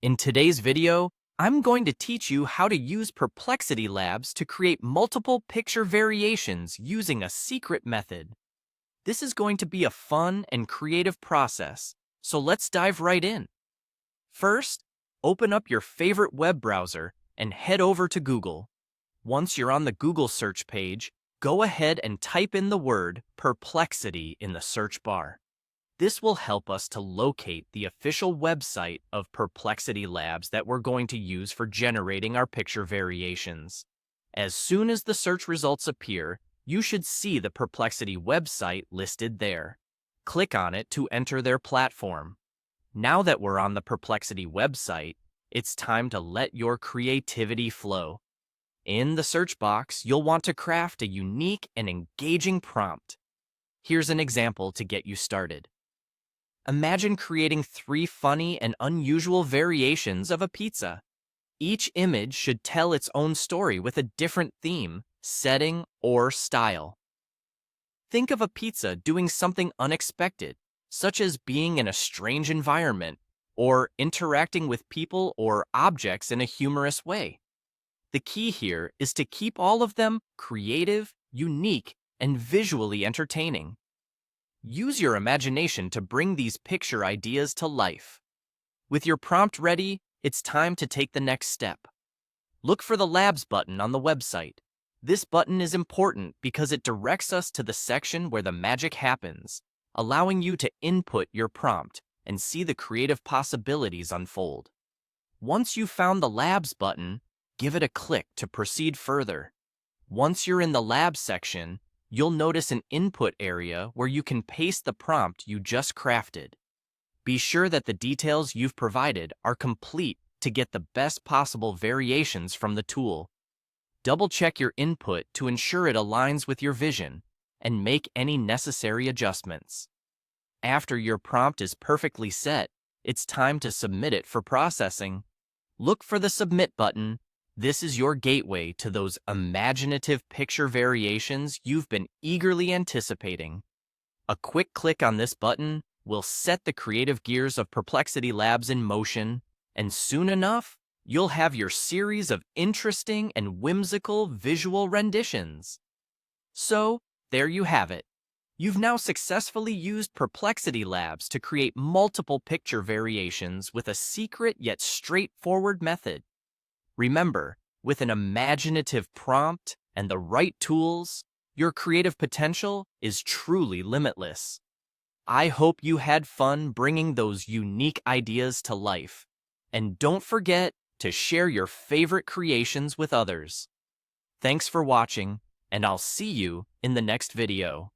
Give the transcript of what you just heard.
In today's video, I'm going to teach you how to use Perplexity Labs to create multiple picture variations using a secret method. This is going to be a fun and creative process, so let's dive right in. First, open up your favorite web browser and head over to Google. Once you're on the Google search page, go ahead and type in the word Perplexity in the search bar. This will help us to locate the official website of Perplexity Labs that we're going to use for generating our picture variations. As soon as the search results appear, you should see the Perplexity website listed there. Click on it to enter their platform. Now that we're on the Perplexity website, it's time to let your creativity flow. In the search box, you'll want to craft a unique and engaging prompt. Here's an example to get you started. Imagine creating 3 funny and unusual variations of a pizza. Each image should tell its own story with a different theme, setting, or style. Think of a pizza doing something unexpected, such as being in a strange environment or interacting with people or objects in a humorous way. The key here is to keep all of them creative, unique, and visually entertaining. Use your imagination to bring these picture ideas to life. With your prompt ready, it's time to take the next step. Look for the Labs button on the website. This button is important because it directs us to the section where the magic happens, allowing you to input your prompt and see the creative possibilities unfold. Once you've found the Labs button, give it a click to proceed further. Once you're in the Labs section, you'll notice an input area where you can paste the prompt you just crafted. Be sure that the details you've provided are complete to get the best possible variations from the tool. Double-check your input to ensure it aligns with your vision, and make any necessary adjustments. After your prompt is perfectly set, it's time to submit it for processing. Look for the Submit button. This is your gateway to those imaginative picture variations you've been eagerly anticipating. A quick click on this button will set the creative gears of Perplexity Labs in motion, and soon enough, you'll have your series of interesting and whimsical visual renditions. So, there you have it. You've now successfully used Perplexity Labs to create multiple picture variations with a secret yet straightforward method. Remember, with an imaginative prompt and the right tools, your creative potential is truly limitless. I hope you had fun bringing those unique ideas to life. And don't forget to share your favorite creations with others. Thanks for watching, and I'll see you in the next video.